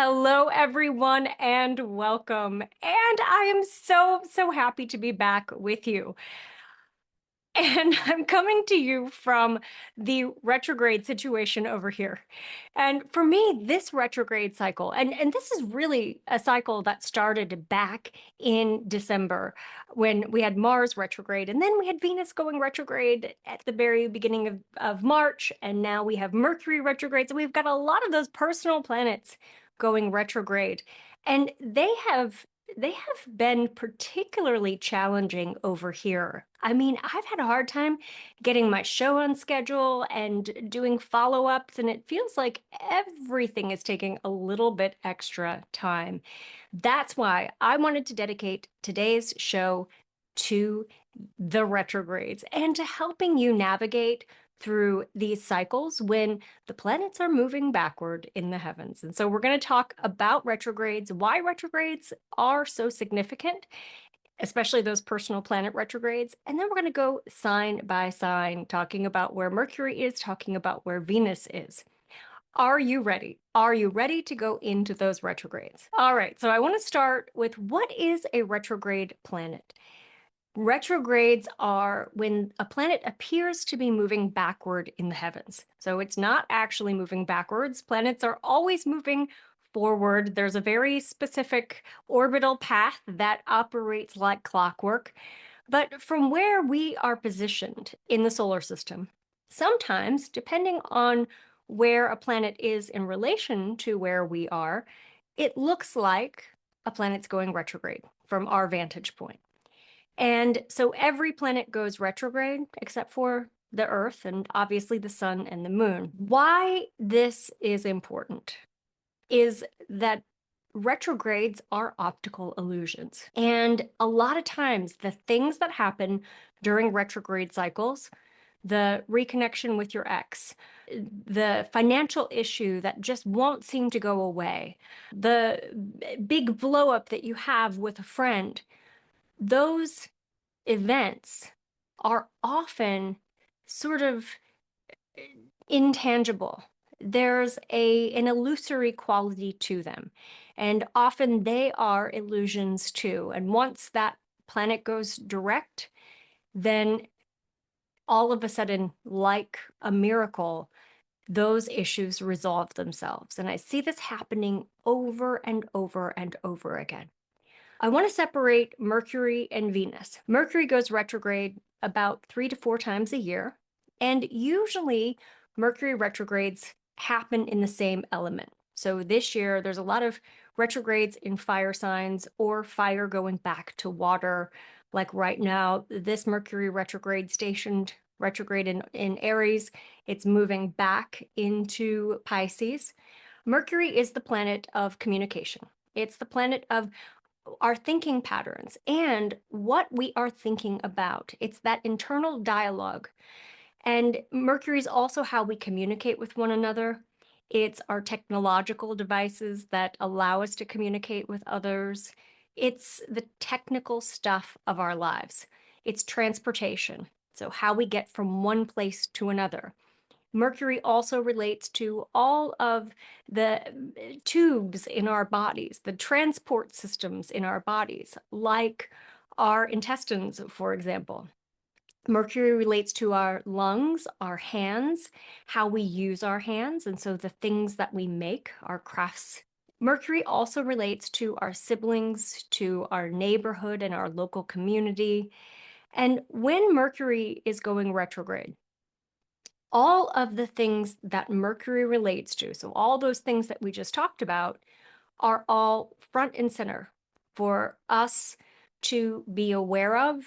Hello, everyone, and welcome. And I am so happy to be back with you. And I'm coming to you from the retrograde situation over here. And for me, this retrograde cycle, and this is really a cycle that started back in December when we had Mars retrograde, and then we had Venus going retrograde at the very beginning of March, and now we have Mercury retrograde. So we've got a lot of those personal planets going retrograde. And they have been particularly challenging over here. I mean, I've had a hard time getting my show on schedule and doing follow-ups, and it feels like everything is taking a little bit extra time. That's why I wanted to dedicate today's show to the retrogrades and to helping you navigate through these cycles when the planets are moving backward in the heavens. And so we're going to talk about retrogrades, why retrogrades are so significant, especially those personal planet retrogrades. And then we're going to go sign by sign, talking about where Mercury is, talking about where Venus is. Are you ready? Are you ready to go into those retrogrades? All right, so I want to start with what is a retrograde planet? Retrogrades are when a planet appears to be moving backward in the heavens. So it's not actually moving backwards. Planets are always moving forward. There's a very specific orbital path that operates like clockwork. But from where we are positioned in the solar system, sometimes, depending on where a planet is in relation to where we are, it looks like a planet's going retrograde from our vantage point. And so every planet goes retrograde except for the Earth and obviously the Sun and the Moon. Why this is important is that retrogrades are optical illusions. And a lot of times, the things that happen during retrograde cycles, the reconnection with your ex, the financial issue that just won't seem to go away, the big blow up that you have with a friend, those events are often sort of intangible. There's an illusory quality to them, and often they are illusions too. And once that planet goes direct, then all of a sudden, like a miracle, those issues resolve themselves. And I see this happening over and over and over again. I want to separate Mercury and Venus. Mercury goes retrograde about 3 to 4 times a year, and usually Mercury retrogrades happen in the same element. So this year, there's a lot of retrogrades in fire signs or fire going back to water. Like right now, this Mercury retrograde stationed retrograde in Aries, it's moving back into Pisces. Mercury is the planet of communication. It's the planet of our thinking patterns and what we are thinking about. It's that internal dialogue. And Mercury is also how we communicate with one another. It's our technological devices that allow us to communicate with others. It's the technical stuff of our lives. It's transportation, so how we get from one place to another. Mercury also relates to all of the tubes in our bodies, the transport systems in our bodies, like our intestines, for example. Mercury relates to our lungs, our hands, how we use our hands, and so the things that we make, our crafts. Mercury also relates to our siblings, to our neighborhood and our local community. And when Mercury is going retrograde, all of the things that Mercury relates to, so all those things that we just talked about, are all front and center for us to be aware of.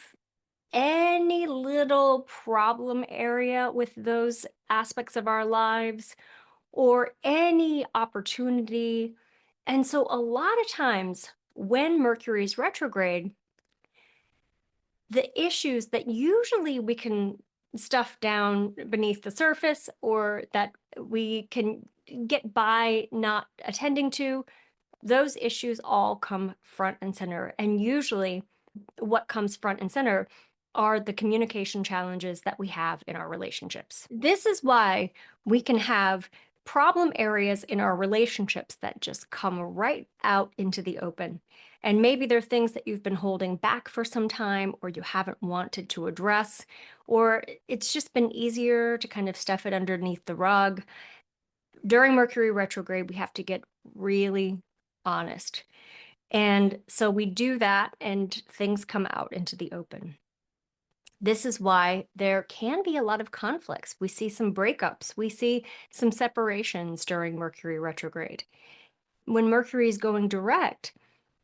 Any little problem area with those aspects of our lives or any opportunity. And so a lot of times when Mercury's retrograde, the issues that usually we can stuff down beneath the surface or that we can get by not attending to, those issues all come front and center. And usually what comes front and center are the communication challenges that we have in our relationships. This is why we can have problem areas in our relationships that just come right out into the open. And maybe they're things that you've been holding back for some time, or you haven't wanted to address, or it's just been easier to kind of stuff it underneath the rug. During Mercury retrograde, we have to get really honest. And so we do that, and things come out into the open. This is why there can be a lot of conflicts. We see some breakups, we see some separations during Mercury retrograde. When Mercury is going direct,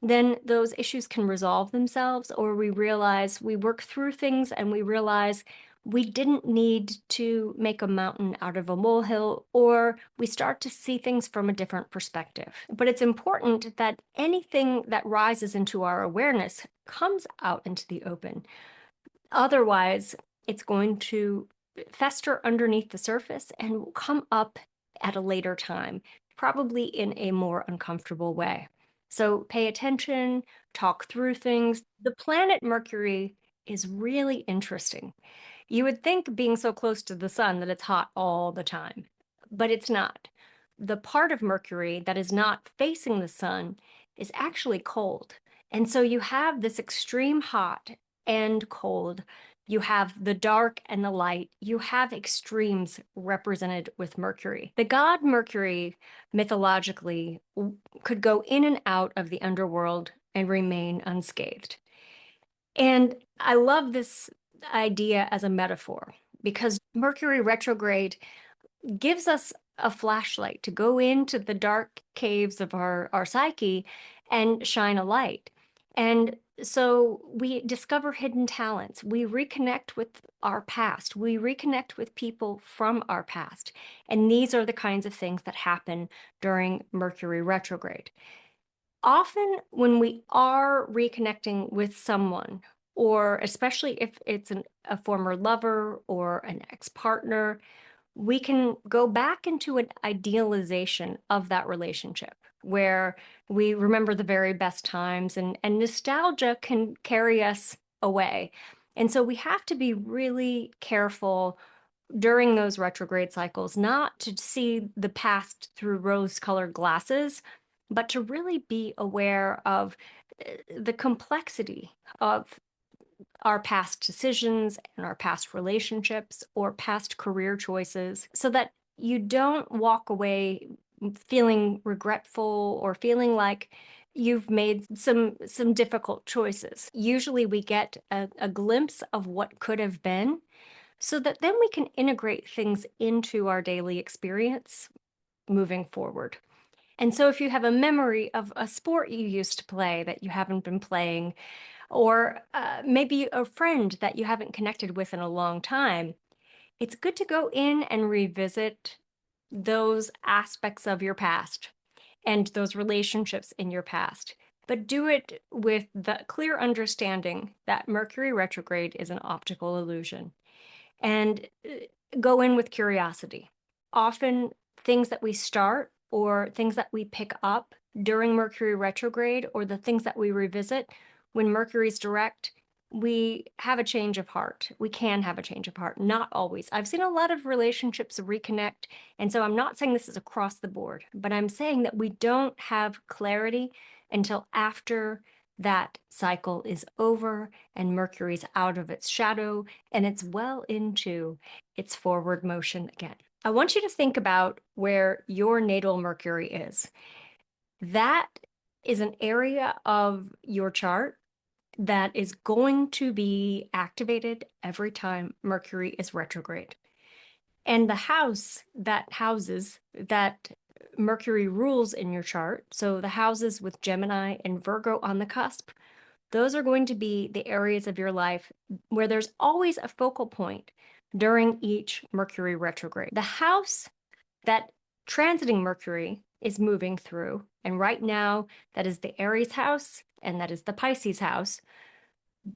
then those issues can resolve themselves, or we realize we work through things and we realize we didn't need to make a mountain out of a molehill, or we start to see things from a different perspective. But it's important that anything that rises into our awareness comes out into the open. Otherwise, it's going to fester underneath the surface and will come up at a later time, probably in a more uncomfortable way. So pay attention, talk through things. The planet Mercury is really interesting. You would think, being so close to the sun, that it's hot all the time, but it's not. The part of Mercury that is not facing the sun is actually cold. And so you have this extreme hot and cold. You have the dark and the light. You have extremes represented with Mercury. The god Mercury, mythologically, could go in and out of the underworld and remain unscathed. And I love this idea as a metaphor, because Mercury retrograde gives us a flashlight to go into the dark caves of our psyche and shine a light. And so we discover hidden talents. We reconnect with our past. We reconnect with people from our past. And these are the kinds of things that happen during Mercury retrograde. Often, when we are reconnecting with someone, or especially if it's a former lover or an ex-partner, we can go back into an idealization of that relationship where we remember the very best times, and nostalgia can carry us away. And so we have to be really careful during those retrograde cycles, not to see the past through rose-colored glasses, but to really be aware of the complexity of our past decisions and our past relationships or past career choices, so that you don't walk away feeling regretful or feeling like you've made some difficult choices. Usually we get a glimpse of what could have been, so that then we can integrate things into our daily experience moving forward. And so if you have a memory of a sport you used to play that you haven't been playing, or maybe a friend that you haven't connected with in a long time, it's good to go in and revisit those aspects of your past and those relationships in your past. But do it with the clear understanding that Mercury retrograde is an optical illusion. And go in with curiosity. Often things that we start or things that we pick up during Mercury retrograde, or the things that we revisit when Mercury's direct, we have a change of heart. We can have a change of heart, not always. I've seen a lot of relationships reconnect, and so I'm not saying this is across the board, but I'm saying that we don't have clarity until after that cycle is over and Mercury's out of its shadow and it's well into its forward motion again. I want you to think about where your natal Mercury is. That is an area of your chart that is going to be activated every time Mercury is retrograde. And the house that houses that Mercury rules in your chart, so the houses with Gemini and Virgo on the cusp, those are going to be the areas of your life where there's always a focal point during each Mercury retrograde. The house that transiting Mercury is moving through, and right now that is the Aries house and that is the Pisces house,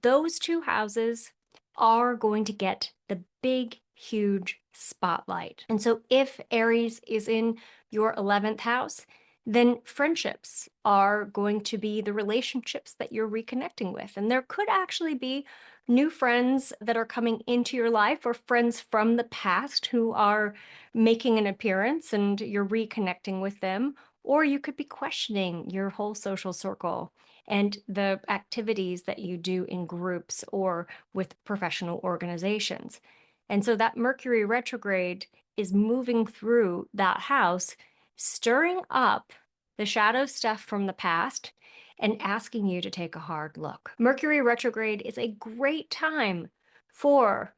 those two houses are going to get the big, huge spotlight. And so if Aries is in your 11th house, then friendships are going to be the relationships that you're reconnecting with. And there could actually be new friends that are coming into your life, or friends from the past who are making an appearance and you're reconnecting with them. Or you could be questioning your whole social circle and the activities that you do in groups or with professional organizations. And so that Mercury retrograde is moving through that house, stirring up the shadow stuff from the past and asking you to take a hard look. Mercury retrograde is a great time for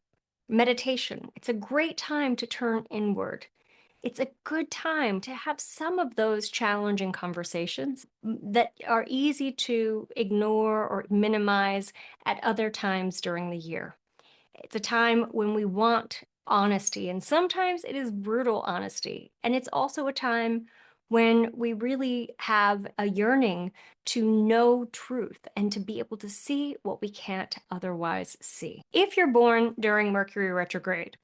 meditation. It's a great time to turn inward. It's a good time to have some of those challenging conversations that are easy to ignore or minimize at other times during the year. It's a time when we want honesty, and sometimes it is brutal honesty. And it's also a time when we really have a yearning to know truth and to be able to see what we can't otherwise see. If you're born during Mercury retrograde,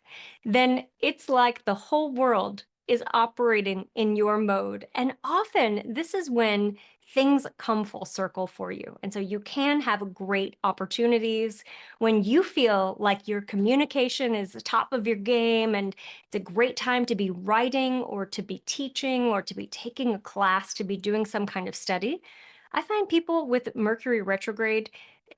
then it's like the whole world is operating in your mode. And often this is when things come full circle for you. And so you can have great opportunities when you feel like your communication is the top of your game, and it's a great time to be writing or to be teaching or to be taking a class, to be doing some kind of study. I find people with Mercury retrograde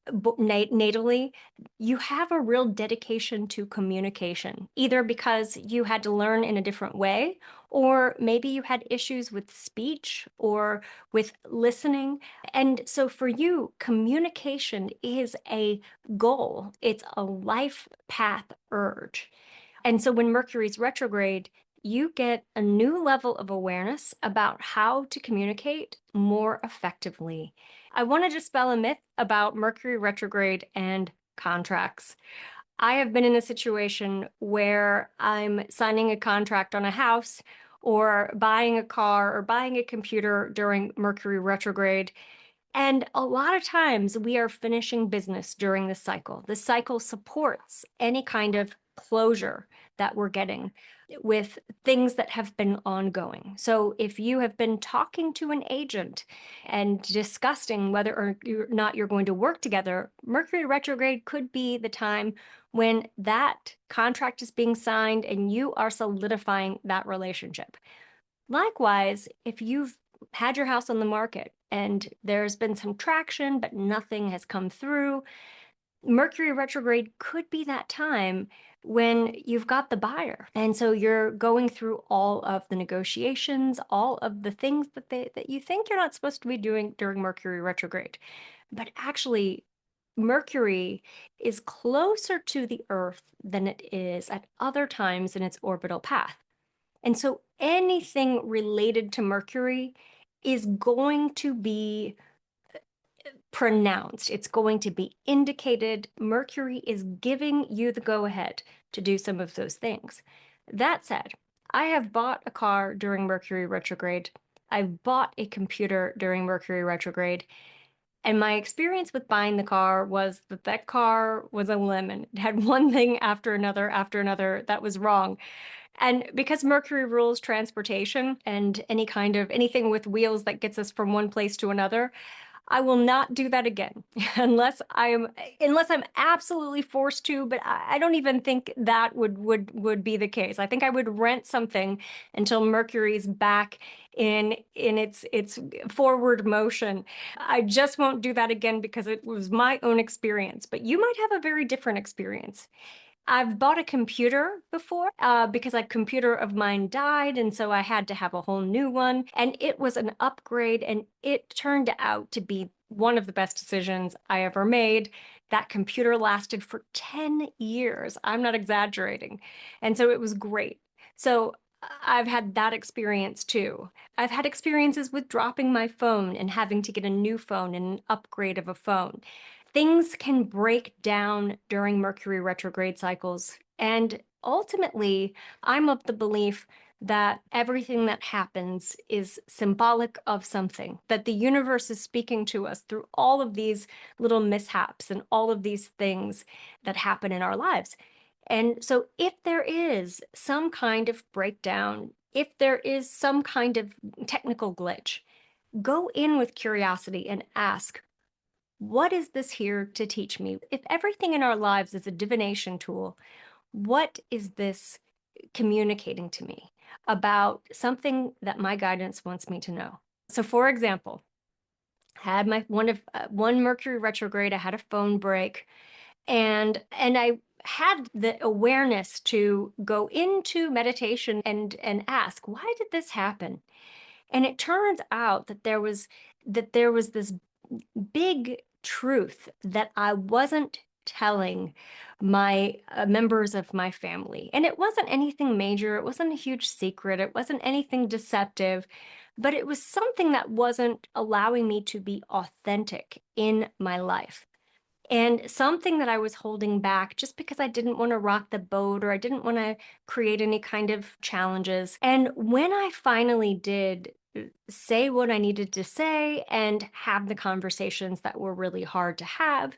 natally, you have a real dedication to communication, either because you had to learn in a different way, or maybe you had issues with speech or with listening. And so for you, communication is a goal, it's a life path urge. And so when Mercury's retrograde, you get a new level of awareness about how to communicate more effectively. I want to dispel a myth about Mercury retrograde and contracts. I have been in a situation where I'm signing a contract on a house or buying a car or buying a computer during Mercury retrograde. And a lot of times we are finishing business during this cycle. The cycle supports any kind of closure that we're getting with things that have been ongoing. So if you have been talking to an agent and discussing whether or not you're going to work together, Mercury retrograde could be the time when that contract is being signed and you are solidifying that relationship. Likewise, if you've had your house on the market and there's been some traction, but nothing has come through, Mercury retrograde could be that time when you've got the buyer. And so you're going through all of the negotiations, all of the things that you think you're not supposed to be doing during Mercury retrograde. But actually, Mercury is closer to the Earth than it is at other times in its orbital path. And so anything related to Mercury is going to be pronounced. It's going to be indicated. Mercury is giving you the go-ahead to do some of those things. That said, I have bought a car during Mercury retrograde. I've bought a computer during Mercury retrograde. And my experience with buying the car was that that car was a lemon. It had one thing after another that was wrong. And because Mercury rules transportation and any kind of anything with wheels that gets us from one place to another, I will not do that again unless I'm absolutely forced to, but I don't even think that would be the case. I think I would rent something until Mercury's back in its forward motion. I just won't do that again because it was my own experience, but you might have a very different experience. I've bought a computer before because a computer of mine died, and so I had to have a whole new one. And it was an upgrade, and it turned out to be one of the best decisions I ever made. That computer lasted for 10 years. I'm not exaggerating. And so it was great. So I've had that experience too. I've had experiences with dropping my phone and having to get a new phone and an upgrade of a phone. Things can break down during Mercury retrograde cycles. And ultimately, I'm of the belief that everything that happens is symbolic of something, that the universe is speaking to us through all of these little mishaps and all of these things that happen in our lives. And so if there is some kind of breakdown If there is some kind of technical glitch, go in with curiosity and ask, what is this here to teach me? If everything in our lives is a divination tool, what is this communicating to me about something that my guidance wants me to know? So, for example, had my one Mercury retrograde, I had a phone break, and I had the awareness to go into meditation and ask, why did this happen? And it turns out that there was this big truth that I wasn't telling my members of my family. And it wasn't anything major, it wasn't a huge secret, it wasn't anything deceptive, but it was something that wasn't allowing me to be authentic in my life. And something that I was holding back just because I didn't want to rock the boat or I didn't want to create any kind of challenges. And when I finally did say what I needed to say and have the conversations that were really hard to have,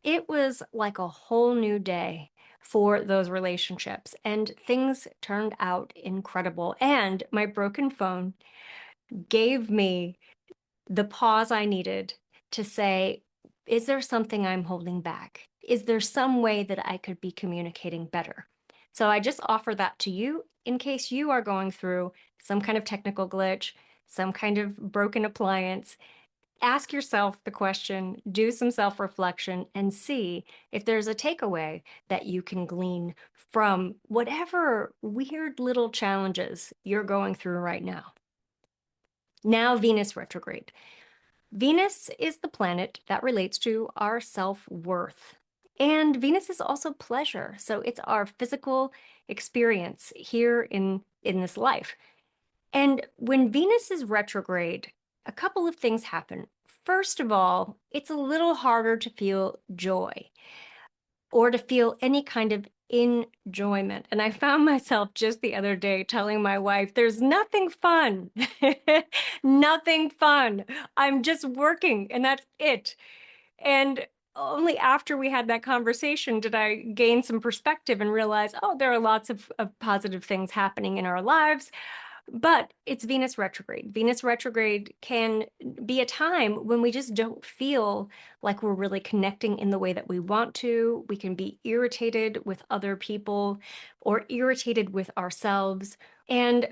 it was like a whole new day for those relationships. And things turned out incredible. And my broken phone gave me the pause I needed to say, is there something I'm holding back? Is there some way that I could be communicating better? So I just offer that to you in case you are going through some kind of technical glitch, some kind of broken appliance. Ask yourself the question, do some self reflection, and see if there's a takeaway that you can glean from whatever weird little challenges you're going through right now. Now, Venus retrograde. Venus is the planet that relates to our self-worth. And Venus is also pleasure. So it's our physical experience here in this life. And when Venus is retrograde, a couple of things happen. First of all, it's a little harder to feel joy or to feel any kind of enjoyment. And I found myself just the other day telling my wife, there's nothing fun, nothing fun. I'm just working and that's it. And only after we had that conversation did I gain some perspective and realize, oh, there are lots of positive things happening in our lives. But it's Venus retrograde. Venus retrograde can be a time when we just don't feel like we're really connecting in the way that we want to. We can be irritated with other people or irritated with ourselves. And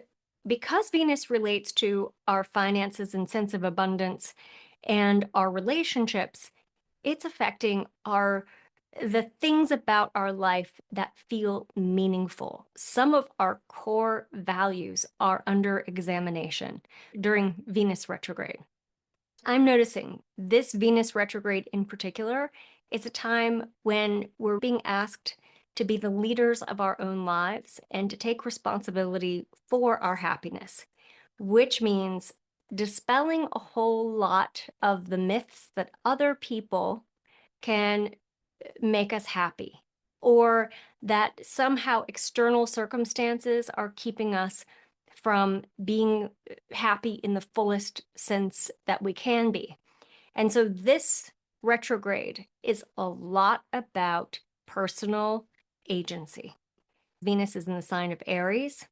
because Venus relates to our finances and sense of abundance and our relationships, it's affecting the things about our life that feel meaningful. Some of our core values are under examination during Venus retrograde. I'm noticing this Venus retrograde in particular is a time when we're being asked to be the leaders of our own lives and to take responsibility for our happiness, which means dispelling a whole lot of the myths that other people can make us happy, or that somehow external circumstances are keeping us from being happy in the fullest sense that we can be. And so this retrograde is a lot about personal agency. Venus is in the sign of Aries,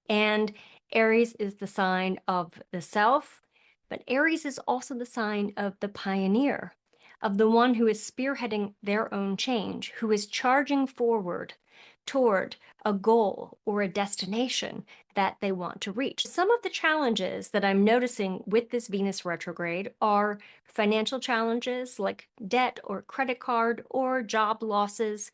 and Aries is the sign of the self, but Aries is also the sign of the pioneer, of the one who is spearheading their own change, who is charging forward toward a goal or a destination that they want to reach. Some of the challenges that I'm noticing with this Venus retrograde are financial challenges like debt or credit card or job losses.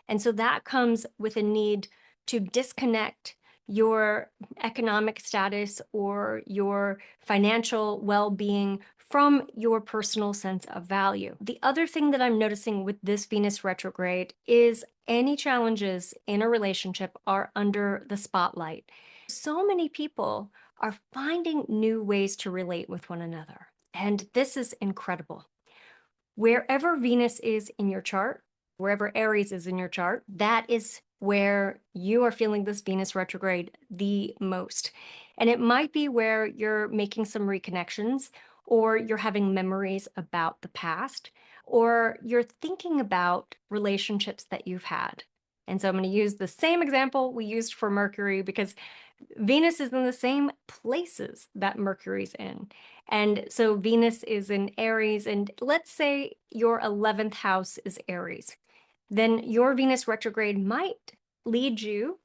And so that comes with a need to disconnect your economic status or your financial well-being from your personal sense of value. The other thing that I'm noticing with this Venus retrograde is any challenges in a relationship are under the spotlight. So many people are finding new ways to relate with one another, and this is incredible. Wherever Venus is in your chart, wherever Aries is in your chart, that is where you are feeling this Venus retrograde the most. And it might be where you're making some reconnections, or you're having memories about the past, or you're thinking about relationships that you've had. And so I'm going to use the same example we used for Mercury because Venus is in the same places that Mercury's in. And so Venus is in Aries, and let's say your 11th house is Aries. Then your Venus retrograde might lead you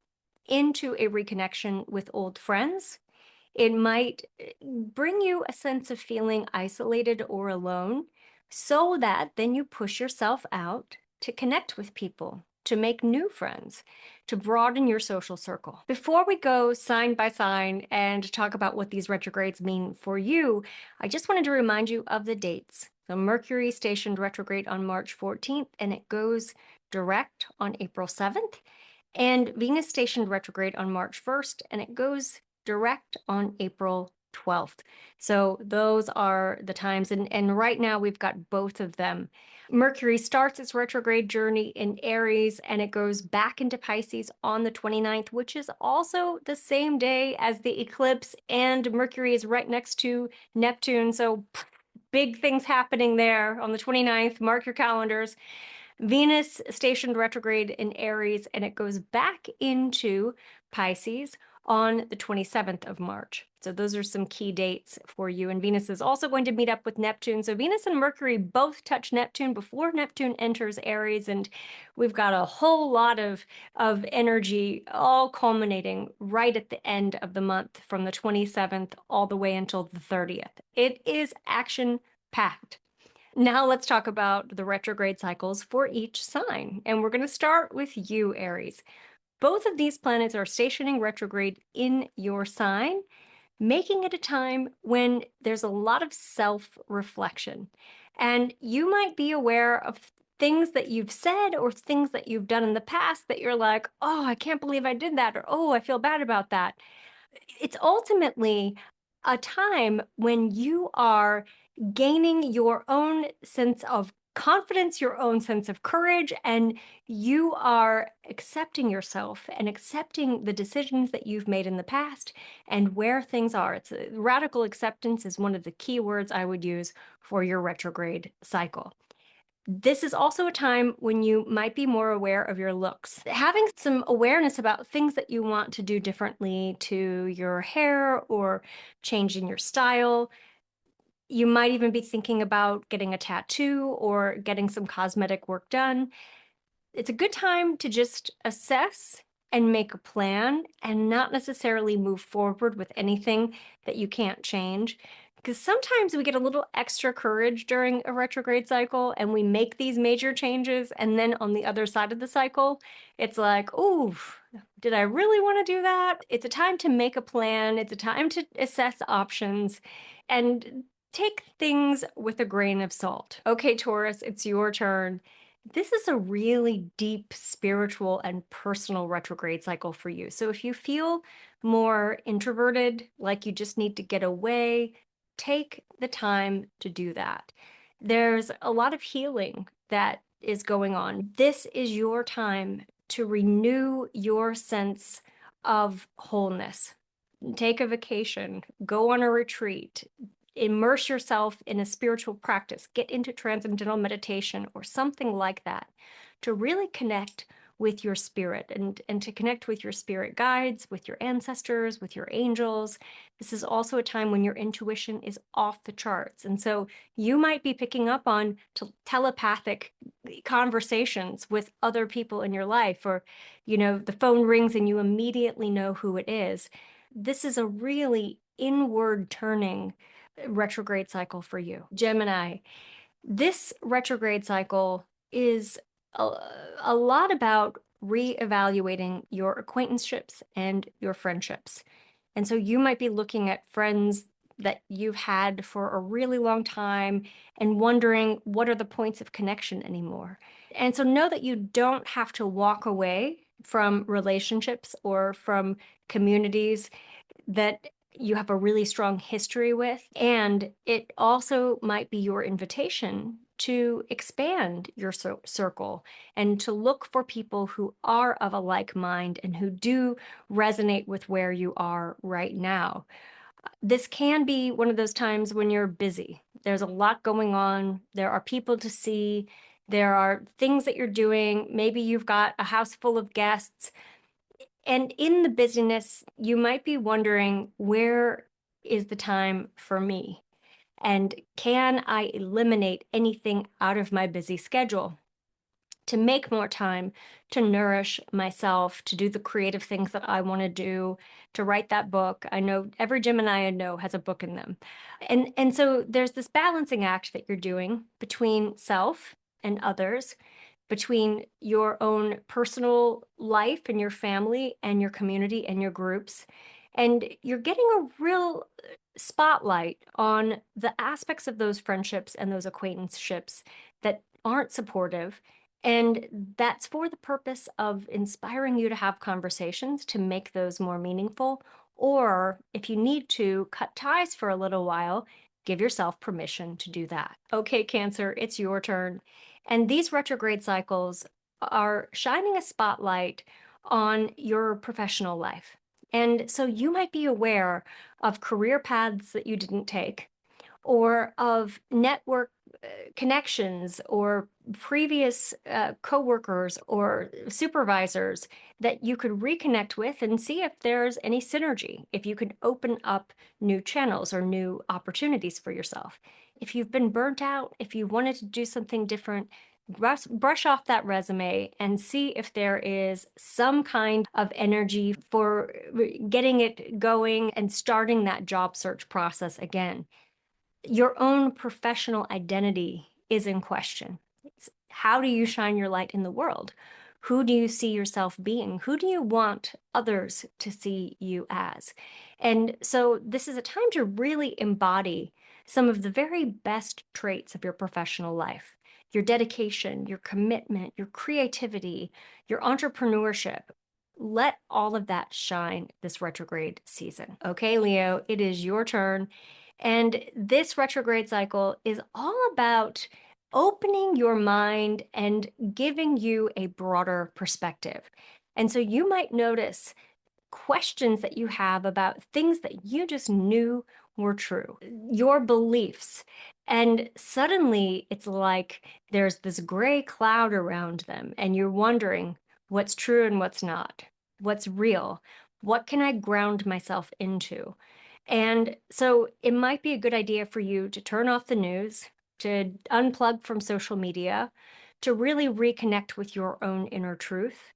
into a reconnection with old friends. It might bring you a sense of feeling isolated or alone, so that then you push yourself out to connect with people, to make new friends, to broaden your social circle. Before we go sign by sign and talk about what these retrogrades mean for you, I just wanted to remind you of the dates. The Mercury stationed retrograde on March 14th, and it goes direct on April 7th. And Venus stationed retrograde on March 1st, and it goes direct on April 12th. So those are the times. And right now we've got both of them. Mercury starts its retrograde journey in Aries, and it goes back into Pisces on the 29th, which is also the same day as the eclipse, and Mercury is right next to Neptune. So big things happening there on the 29th. Mark your calendars. Venus stationed retrograde in Aries, and it goes back into Pisces on the 27th of March. So those are some key dates for you. And Venus is also going to meet up with Neptune. So Venus and Mercury both touch Neptune before Neptune enters Aries. And we've got a whole lot of energy all culminating right at the end of the month from the 27th all the way until the 30th. It is action-packed. Now let's talk about the retrograde cycles for each sign. And we're going to start with you, Aries. Both of these planets are stationing retrograde in your sign, making it a time when there's a lot of self-reflection. And you might be aware of things that you've said or things that you've done in the past that you're like, oh, I can't believe I did that, or oh, I feel bad about that. It's ultimately a time when you are gaining your own sense of confidence, your own sense of courage, and you are accepting yourself and accepting the decisions that you've made in the past and where things are. It's radical acceptance is one of the key words I would use for your retrograde cycle. This is also a time when you might be more aware of your looks. Having some awareness about things that you want to do differently to your hair or changing your style. You might even be thinking about getting a tattoo or getting some cosmetic work done. It's a good time to just assess and make a plan and not necessarily move forward with anything that you can't change. Because sometimes we get a little extra courage during a retrograde cycle and we make these major changes. And then on the other side of the cycle, it's like, ooh, did I really want to do that? It's a time to make a plan. It's a time to assess options and take things with a grain of salt. Okay, Taurus, it's your turn. This is a really deep spiritual and personal retrograde cycle for you. So if you feel more introverted, like you just need to get away, take the time to do that. There's a lot of healing that is going on. This is your time to renew your sense of wholeness. Take a vacation, go on a retreat, immerse yourself in a spiritual practice, get into transcendental meditation or something like that to really connect with your spirit and to connect with your spirit guides, with your ancestors, with your angels. This is also a time when your intuition is off the charts. And so you might be picking up on telepathic conversations with other people in your life, or, the phone rings and you immediately know who it is. This is a really inward turning retrograde cycle for you. Gemini, this retrograde cycle is a lot about reevaluating your acquaintanceships and your friendships. And so you might be looking at friends that you've had for a really long time and wondering what are the points of connection anymore. And so know that you don't have to walk away from relationships or from communities that you have a really strong history with. And it also might be your invitation to expand your circle and to look for people who are of a like mind and who do resonate with where you are right now. This can be one of those times when you're busy. There's a lot going on. There are people to see. There are things that you're doing. Maybe you've got a house full of guests. And in the busyness, you might be wondering, where is the time for me? And can I eliminate anything out of my busy schedule to make more time to nourish myself, to do the creative things that I want to do, to write that book? I know every Gemini I know has a book in them. And so there's this balancing act that you're doing between self and others, between your own personal life and your family and your community and your groups. And you're getting a real spotlight on the aspects of those friendships and those acquaintanceships that aren't supportive. And that's for the purpose of inspiring you to have conversations to make those more meaningful. Or if you need to cut ties for a little while, give yourself permission to do that. Okay, Cancer, it's your turn. And these retrograde cycles are shining a spotlight on your professional life. And so you might be aware of career paths that you didn't take, or of network connections, or previous coworkers or supervisors that you could reconnect with and see if there's any synergy, if you could open up new channels or new opportunities for yourself. If you've been burnt out, if you wanted to do something different, brush off that resume and see if there is some kind of energy for getting it going and starting that job search process again. Your own professional identity is in question. How do you shine your light in the world? Who do you see yourself being? Who do you want others to see you as? And so this is a time to really embody some of the very best traits of your professional life: your dedication, your commitment, your creativity, your entrepreneurship. Let all of that shine this retrograde season. Okay, Leo, it is your turn. And this retrograde cycle is all about opening your mind and giving you a broader perspective. And so you might notice questions that you have about things that you just knew were true, your beliefs. And suddenly it's like there's this gray cloud around them, and you're wondering what's true and what's not, what's real, what can I ground myself into? And so it might be a good idea for you to turn off the news, to unplug from social media, to really reconnect with your own inner truth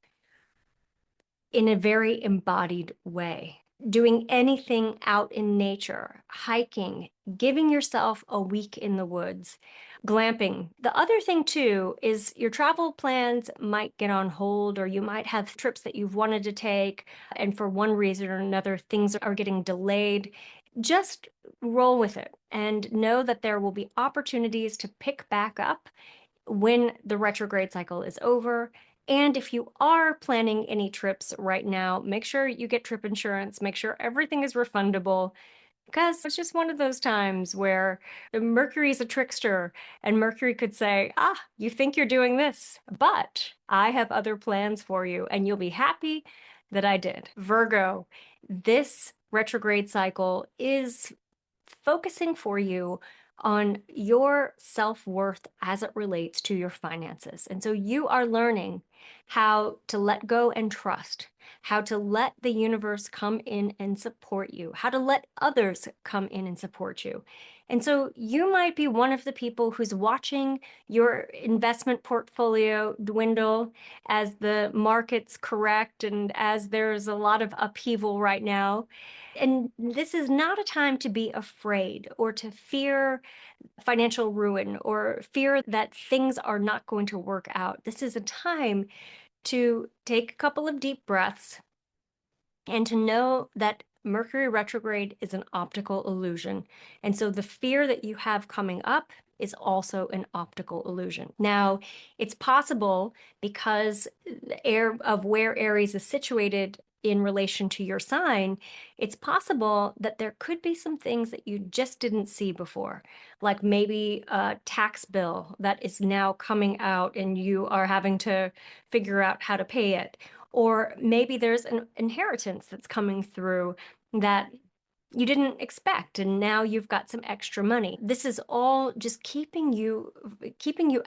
in a very embodied way. Doing anything out in nature, hiking, giving yourself a week in the woods, glamping. The other thing too is your travel plans might get on hold, or you might have trips that you've wanted to take, and for one reason or another, things are getting delayed. Just roll with it and know that there will be opportunities to pick back up when the retrograde cycle is over. And if you are planning any trips right now, make sure you get trip insurance, make sure everything is refundable, because it's just one of those times where Mercury is a trickster, and Mercury could say, you think you're doing this, but I have other plans for you, and you'll be happy that I did. Virgo, this retrograde cycle is focusing for you on your self-worth as it relates to your finances. And so you are learning how to let go and trust, how to let the universe come in and support you, how to let others come in and support you. And so you might be one of the people who's watching your investment portfolio dwindle as the markets correct and as there's a lot of upheaval right now. And this is not a time to be afraid or to fear financial ruin or fear that things are not going to work out. This is a time to take a couple of deep breaths and to know that Mercury retrograde is an optical illusion. And so the fear that you have coming up is also an optical illusion. Now, it's possible, because where Aries is situated in relation to your sign, it's possible that there could be some things that you just didn't see before, like maybe a tax bill that is now coming out and you are having to figure out how to pay it. Or maybe there's an inheritance that's coming through that you didn't expect, and now you've got some extra money. This is all just keeping you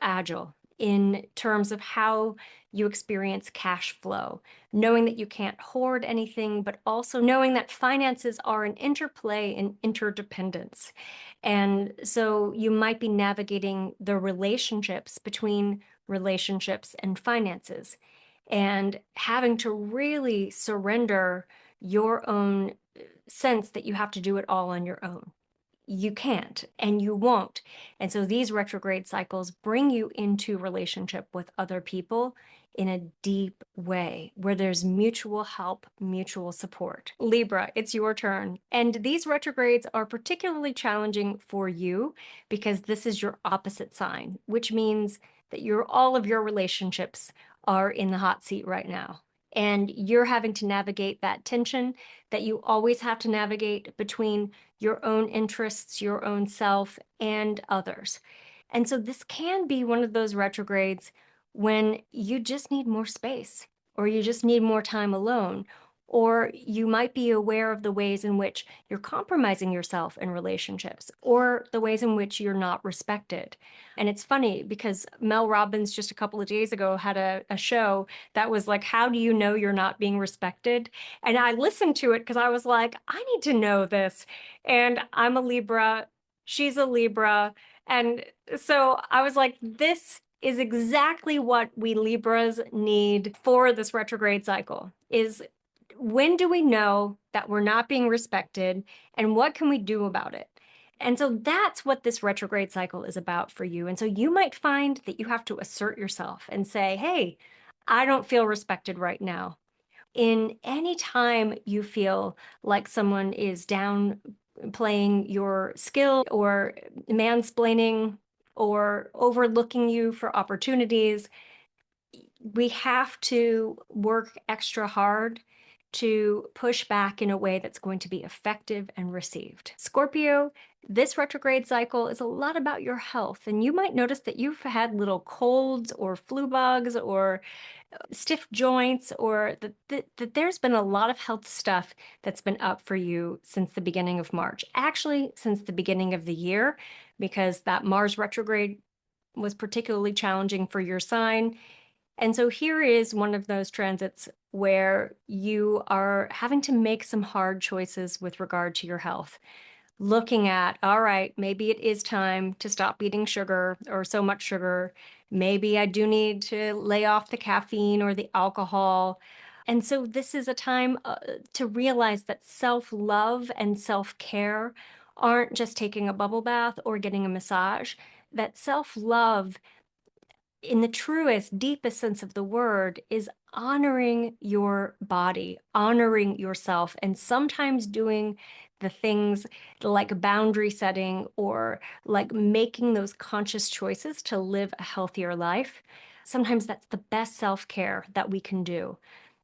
agile in terms of how you experience cash flow, knowing that you can't hoard anything, but also knowing that finances are an interplay and interdependence. And so you might be navigating the relationships between relationships and finances and having to really surrender your own sense that you have to do it all on your own. You can't and you won't. And so these retrograde cycles bring you into relationship with other people in a deep way where there's mutual help, mutual support. Libra, it's your turn. And these retrogrades are particularly challenging for you because this is your opposite sign, which means that all of your relationships are in the hot seat right now. And you're having to navigate that tension that you always have to navigate between your own interests, your own self, and others. And so this can be one of those retrogrades when you just need more space, or you just need more time alone, or you might be aware of the ways in which you're compromising yourself in relationships, or the ways in which you're not respected. And it's funny because Mel Robbins just a couple of days ago had a show that was like, how do you know you're not being respected? And I listened to it because I was like, I need to know this. And I'm a Libra, she's a Libra. And so I was like, this is exactly what we Libras need for this retrograde cycle is when do we know that we're not being respected and what can we do about it? And so that's what this retrograde cycle is about for you. And so you might find that you have to assert yourself and say, hey, I don't feel respected right now. In any time you feel like someone is downplaying your skill or mansplaining or overlooking you for opportunities, we have to work extra hard to push back in a way that's going to be effective and received. Scorpio, this retrograde cycle is a lot about your health, and you might notice that you've had little colds or flu bugs or stiff joints, or that there's been a lot of health stuff that's been up for you since the beginning of March. Actually, since the beginning of the year, because that Mars retrograde was particularly challenging for your sign. And so here is one of those transits where you are having to make some hard choices with regard to your health. Looking at, all right, maybe it is time to stop eating sugar or so much sugar. Maybe I do need to lay off the caffeine or the alcohol. And so this is a time to realize that self-love and self-care aren't just taking a bubble bath or getting a massage, that self-love in the truest, deepest sense of the word, is honoring your body, honoring yourself, and sometimes doing the things like boundary setting or like making those conscious choices to live a healthier life. Sometimes that's the best self-care that we can do.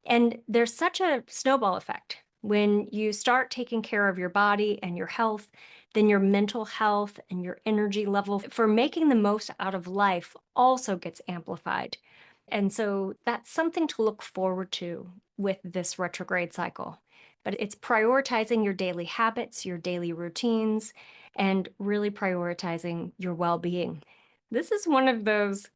And there's such a snowball effect. When you start taking care of your body and your health, then your mental health and your energy level for making the most out of life also gets amplified. And so that's something to look forward to with this retrograde cycle. But it's prioritizing your daily habits, your daily routines, and really prioritizing your well-being. This is one of those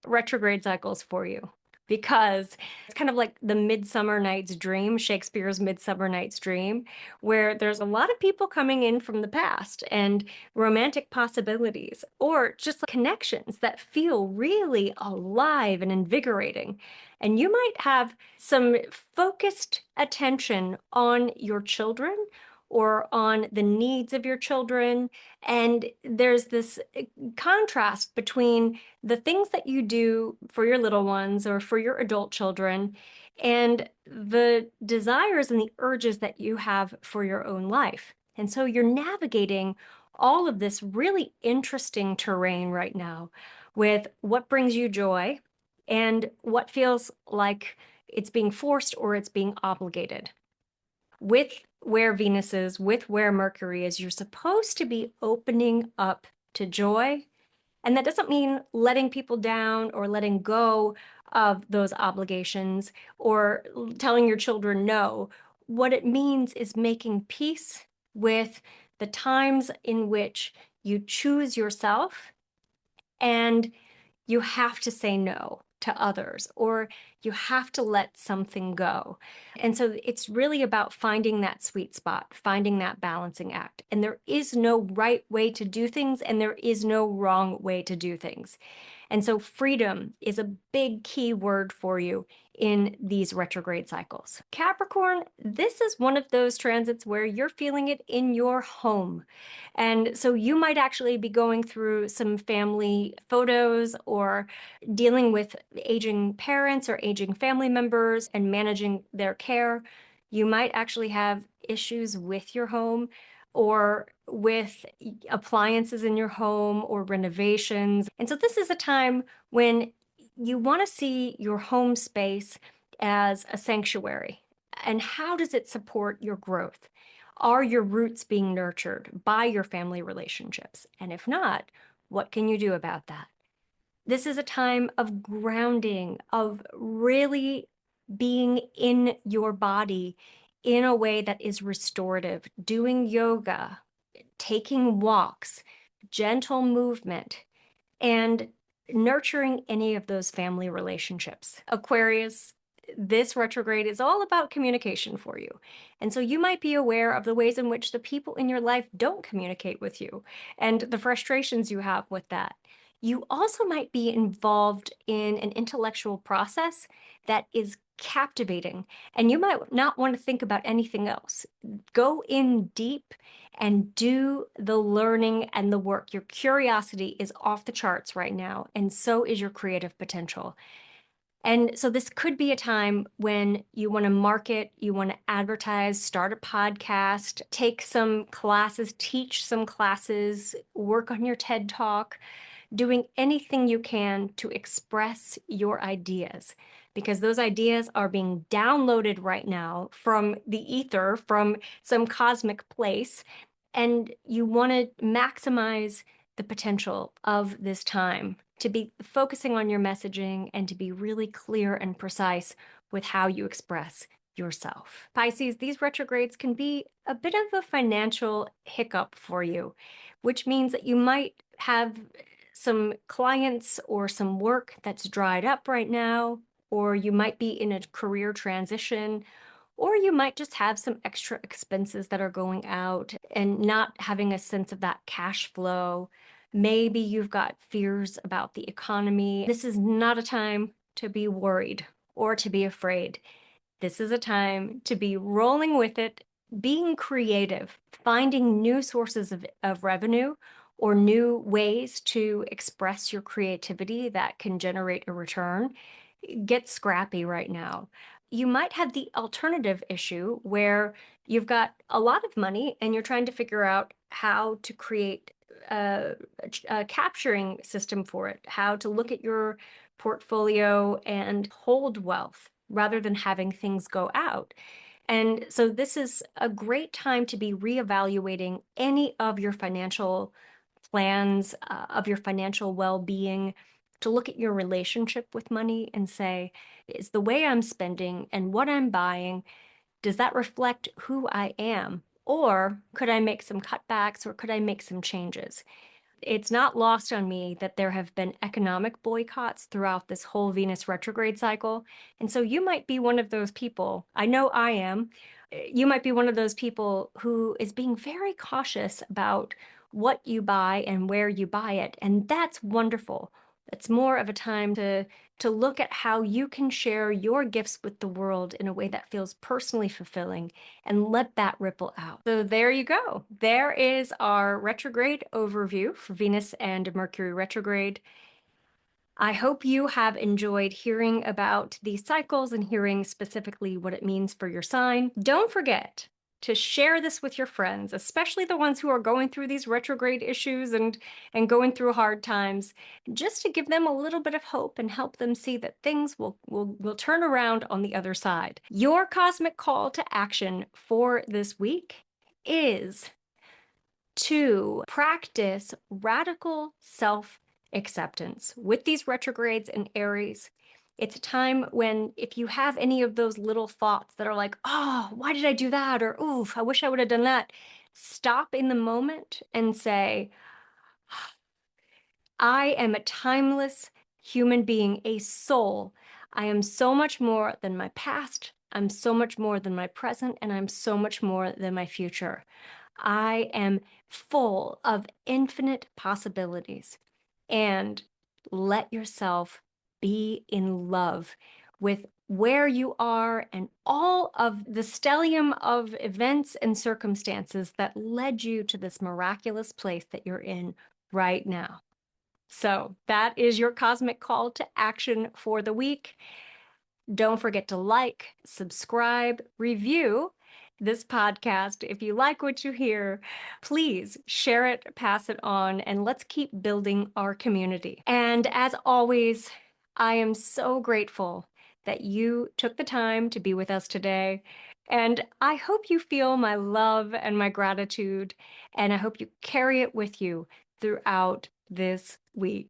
retrograde cycles for you because it's kind of like the Midsummer Night's Dream, Shakespeare's Midsummer Night's Dream, where there's a lot of people coming in from the past and romantic possibilities or just connections that feel really alive and invigorating. And you might have some focused attention on your children or on the needs of your children. And there's this contrast between the things that you do for your little ones or for your adult children and the desires and the urges that you have for your own life. And so you're navigating all of this really interesting terrain right now with what brings you joy and what feels like it's being forced or it's being obligated. With where Venus is, with where Mercury is, you're supposed to be opening up to joy. And that doesn't mean letting people down or letting go of those obligations or telling your children no. What it means is making peace with the times in which you choose yourself and you have to say no to others, or you have to let something go. And so it's really about finding that sweet spot, finding that balancing act. And there is no right way to do things, and there is no wrong way to do things. And so freedom is a big key word for you in these retrograde cycles. Capricorn, this is one of those transits where you're feeling it in your home. And so you might actually be going through some family photos or dealing with aging parents or aging family members and managing their care. You might actually have issues with your home or with appliances in your home or renovations. And so this is a time when you want to see your home space as a sanctuary. And how does it support your growth? Are your roots being nurtured by your family relationships? And if not, what can you do about that? This is a time of grounding, of really being in your body in a way that is restorative, doing yoga, taking walks, gentle movement, and nurturing any of those family relationships. Aquarius, this retrograde is all about communication for you. And so you might be aware of the ways in which the people in your life don't communicate with you and the frustrations you have with that. You also might be involved in an intellectual process that is captivating, and you might not want to think about anything else. Go in deep and do the learning and the work. Your curiosity is off the charts right now, and so is your creative potential. And so this could be a time when you want to market, you want to advertise, start a podcast, take some classes, teach some classes, work on your TED Talk, doing anything you can to express your ideas, because those ideas are being downloaded right now from the ether, from some cosmic place, and you want to maximize the potential of this time to be focusing on your messaging and to be really clear and precise with how you express yourself. Pisces, these retrogrades can be a bit of a financial hiccup for you, which means that you might have some clients or some work that's dried up right now, or you might be in a career transition, or you might just have some extra expenses that are going out and not having a sense of that cash flow. Maybe you've got fears about the economy. This is not a time to be worried or to be afraid. This is a time to be rolling with it, being creative, finding new sources of revenue or new ways to express your creativity that can generate a return. Get scrappy right now. You might have the alternative issue where you've got a lot of money and you're trying to figure out how to create a capturing system for it, how to look at your portfolio and hold wealth rather than having things go out. And so this is a great time to be reevaluating any of your financial plans, of your financial well-being, to look at your relationship with money and say, is the way I'm spending and what I'm buying, does that reflect who I am? Or could I make some cutbacks or could I make some changes? It's not lost on me that there have been economic boycotts throughout this whole Venus retrograde cycle. And so you might be one of those people. I know I am. You might be one of those people who is being very cautious about what you buy and where you buy it. And that's wonderful. It's more of a time to look at how you can share your gifts with the world in a way that feels personally fulfilling and let that ripple out. So there you go. There is our retrograde overview for Venus and Mercury retrograde. I hope you have enjoyed hearing about these cycles and hearing specifically what it means for your sign. Don't forget to share this with your friends, especially the ones who are going through these retrograde issues and going through hard times, just to give them a little bit of hope and help them see that things will turn around on the other side. Your cosmic call to action for this week is to practice radical self-acceptance. With these retrogrades in Aries, it's a time when if you have any of those little thoughts that are like, oh, why did I do that? Or, oof, I wish I would have done that. Stop in the moment and say, I am a timeless human being, a soul. I am so much more than my past. I'm so much more than my present, and I'm so much more than my future. I am full of infinite possibilities. And let yourself be in love with where you are and all of the stellium of events and circumstances that led you to this miraculous place that you're in right now. So that is your cosmic call to action for the week. Don't forget to like, subscribe, review this podcast. If you like what you hear, please share it, pass it on, and let's keep building our community. And as always, I am so grateful that you took the time to be with us today. And I hope you feel my love and my gratitude, and I hope you carry it with you throughout this week.